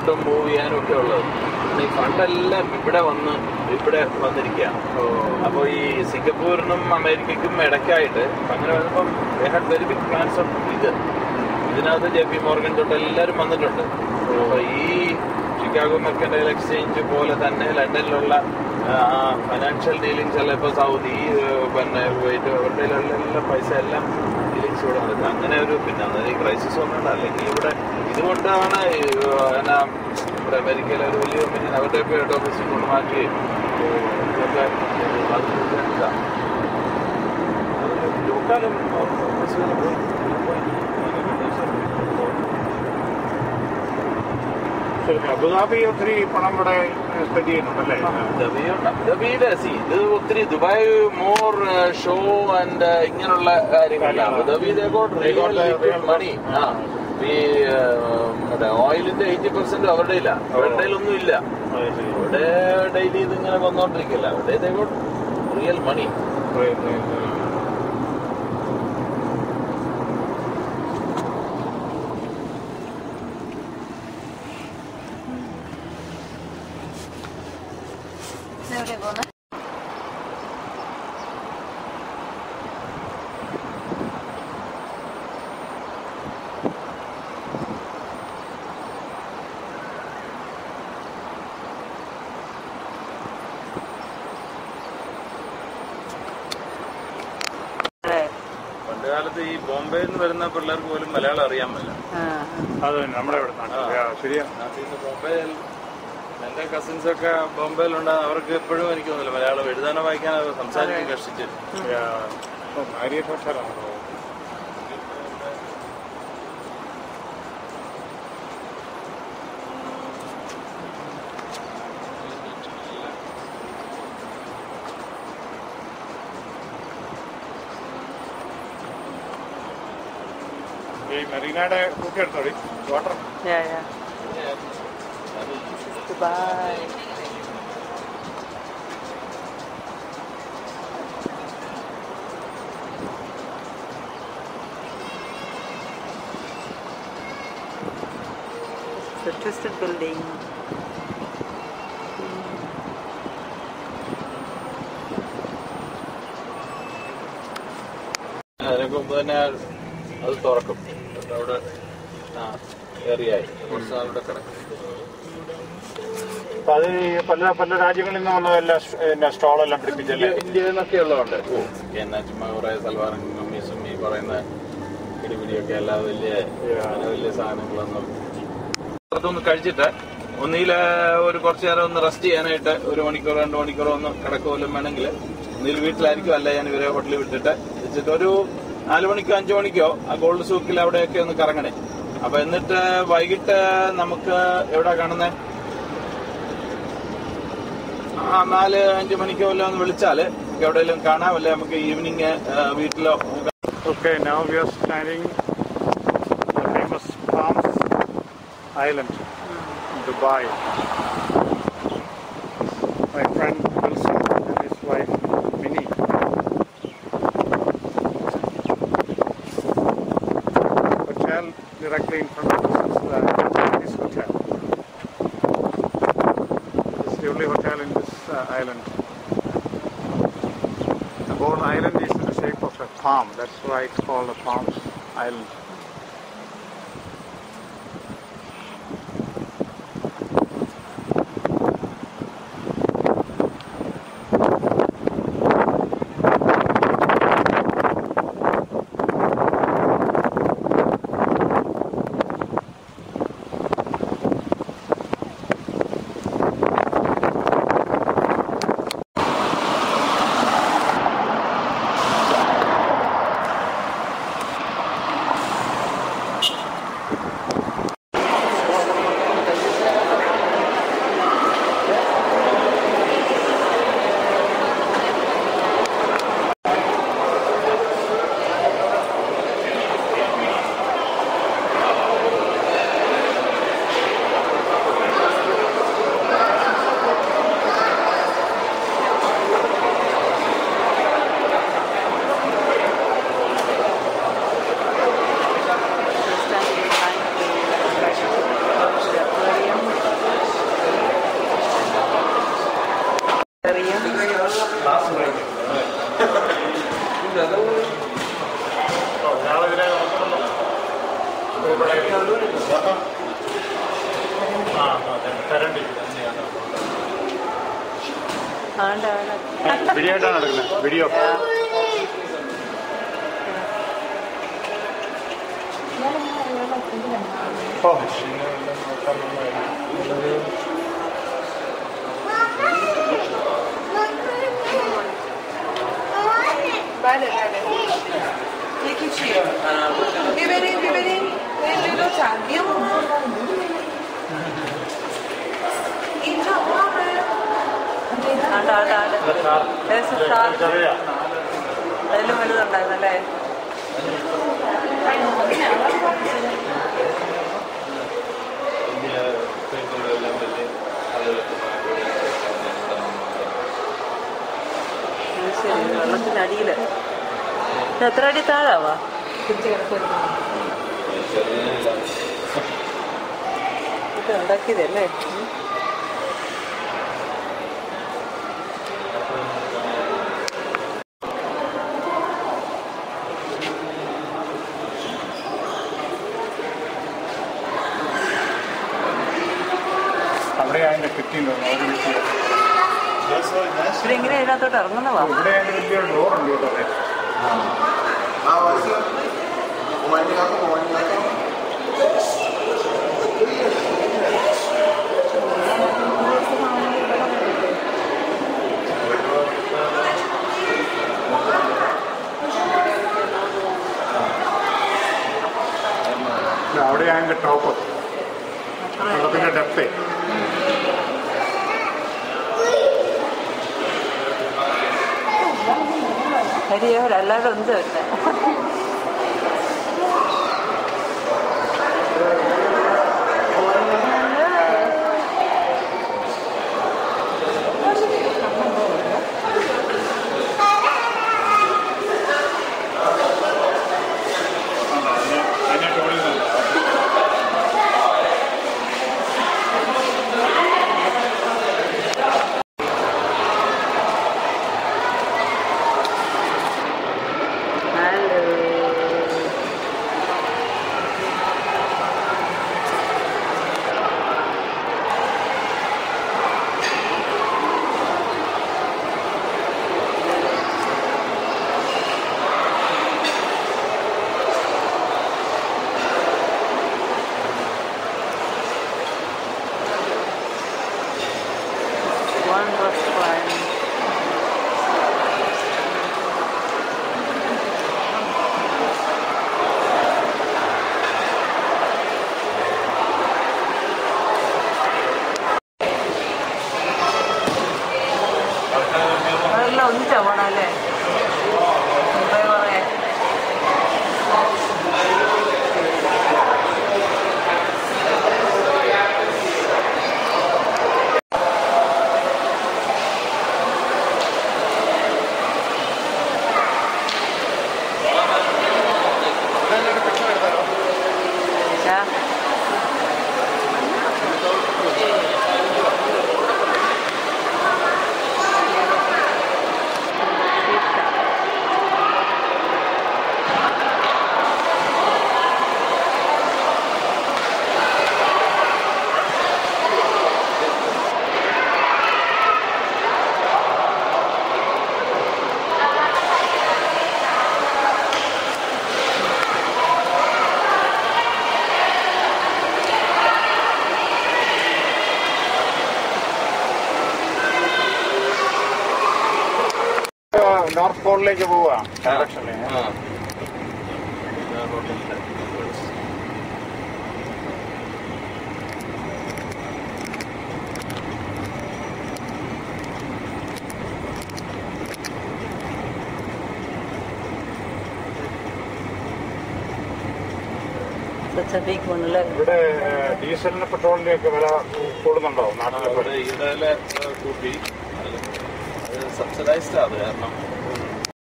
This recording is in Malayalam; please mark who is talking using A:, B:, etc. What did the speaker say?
A: ഇങ്ങോട്ടും മൂവ് ചെയ്യാനും ഒക്കെ ഉള്ളത്. ഈ ഫണ്ടെല്ലാം ഇവിടെ വന്നിരിക്കുകയാണ്. അപ്പോൾ ഈ സിംഗപ്പൂരിനും അമേരിക്കയ്ക്കും ഇടയ്ക്കായിട്ട് അങ്ങനെ വന്നപ്പം വെരി ബിഗ് പ്ലാൻസ് ഓഫ് ഇതിനകത്ത് JP Morgan തൊട്ട് എല്ലാവരും വന്നിട്ടുണ്ട്. അപ്പോൾ ഈ ഷിക്കാഗോ മെർക്കന്റൈൽ എക്സ്ചേഞ്ച് പോലെ തന്നെ ലണ്ടനിലുള്ള ഫൈനാൻഷ്യൽ ഡീലിങ്സ് എല്ലാം ഇപ്പോൾ സൗദി പിന്നെ അവരുടെ എല്ലാ പൈസ എല്ലാം ഡീലിങ്സ് ഇവിടെ നടക്കുക. അങ്ങനെ ഒരു പിന്നെ ഈ ക്രൈസിസ് ഒന്നുണ്ട്. അല്ലെങ്കിൽ ഇവിടെ ഇതുകൊണ്ടാണ് ഇവിടെ അമേരിക്കയിലെ ഒരു വലിയ കമ്പനി അവരുടെ ഹെഡ് ഓഫീസിൽ കൊണ്ട് മാറ്റുകയും ഇതൊക്കെ ലോക്കാലും
B: അബുദാബി ഒത്തിരി പണം ഇവിടെ സ്പെൻഡ് ചെയ്യുന്നുണ്ടല്ലേ?
A: ഇത് ഒത്തിരി ദുബായ് മോർ ഷോ ആൻഡ് ഇങ്ങനെയുള്ള കാര്യങ്ങളാണ്. അബുദാബി മണി ഈ ഓയിലിന്റെ 80% അവരുടെ ഇല്ല, അവരുടെ ഒന്നും ഇല്ല. അവിടെ ഡെയിലി ഇതിങ്ങനെ വന്നോണ്ടിരിക്കില്ല. അവിടെ റിയൽ മണി. പണ്ടുകാലത്ത് ഈ ബോംബെയിൽ നിന്ന് വരുന്ന പിള്ളേർക്ക് പോലും മലയാളം അറിയാൻ പറ്റില്ല.
B: അത് നമ്മുടെ ശരിയാണ്.
A: നാട്ടിൽ നിന്ന് ബോംബെയിൽ എന്റെ കസിൻസ് ഒക്കെ ബോംബെയിലുണ്ട്. അവർക്ക് എപ്പോഴും എനിക്ക് തോന്നില്ല മലയാളം എഴുതാനോ വായിക്കാനോ സംസാരിക്കാൻ കഷ്ടിച്ച്.
B: മെറീനയുടെ ഒക്കെ എടുത്തോടി water.
C: Dubai. It's a twisted building.
A: അതിനൊക്കെ മുമ്പ് തന്നെ അത് തുറക്കും. അവിടെ ഏറിയായി കുറച്ച് അവിടെ കിടക്കും.
B: അത് പല രാജ്യങ്ങളിൽ നിന്ന് വന്ന സ്റ്റോളെല്ലാം പിടിപ്പിച്ചല്ലേ?
A: ഇന്ത്യയിൽ നിന്നൊക്കെ ഉള്ളതുണ്ട്. എന്നാ ചുമ്മാ കുറെ സൽവാറും കമ്മീസും ഈ പറയുന്ന പിടിപിടിയൊക്കെ അല്ലാതെ വലിയ സാധനങ്ങളൊന്നും പുറത്തൊന്ന് കഴിച്ചിട്ട് ഒന്നിൽ ഒരു കുറച്ചു നേരം ഒന്ന് റെസ്റ്റ് ചെയ്യാനായിട്ട് 1 മണിക്കൂറോ 2 മണിക്കൂറോ ഒന്ന് കിടക്കുമല്ലോ വേണമെങ്കിൽ ഒന്നിൽ വീട്ടിലായിരിക്കും. അല്ല ഞാൻ ഇവരെ ഹോട്ടലിൽ വിട്ടിട്ട് ഒരു 4 മണിക്കോ 5 മണിക്കോ ആ ഗോൾഡ് സൂക്കിൽ അവിടെയൊക്കെ ഒന്ന് കറങ്ങണേ. അപ്പൊ എന്നിട്ട് വൈകിട്ട് നമുക്ക് എവിടെ കാണുന്നേ 4-5 മണിക്കോ വല്ല ഒന്ന് വിളിച്ചാല് എവിടെയെങ്കിലും കാണാം. അല്ലെ നമുക്ക് ഈവനിങ് വീട്ടിലോ.
B: Okay, now we are standing the famous Palms Island in Dubai. My friend Wilson and his wife Minnie. Hotel directly in front of us is this hotel. This is the only hotel in this island. The whole island is in the shape of a palm. That's why it's called a Palms Island. Video ആയിട്ടാണ് എടുക്കുന്നത്. വീഡിയോ ഓ
C: Vale. Che cucino? Biberin. Vedo tanto. അതിലും വലുതുണ്ടായിരുന്നല്ലേ? ശരി, വെള്ളത്തിനടിയില് എത്ര അടി താഴാവാ ഇത് ഉണ്ടാക്കിയതല്ലേ?
B: അവിടെ അതിൻ്റെ കിട്ടിയിട്ടുണ്ടോ? അവർ കിട്ടിയത്
C: ഇവിടെ എങ്ങനെ ഇതിനകത്തോട്ട് ഇറങ്ങുന്നവാ?
B: ഇവിടെ അതിൻ്റെ വലിയൊരു ഡോറുണ്ട് കേട്ടോ. അവിടെ അതിൻ്റെ ടോപ്പ് വെള്ളത്തിൻ്റെ ഡെപ്തേ.
C: അവരല്ലാതെ എന്ത് വെച്ചാൽ ഒന്നിച്ചാ പോണല്ലേ? പറയാ
B: നോർത്ത് പോളിലേക്ക് പോവുക ഡയറക്ഷനിൽ. ഇവിടെ ഡീസലിന് പെട്രോളിന്റെ ഒക്കെ വില കൂടുന്നുണ്ടോ നാട്ടിലെ?
A: കൂട്ടി സബ്സിഡൈസ്ഡ് ആണ് കാരണം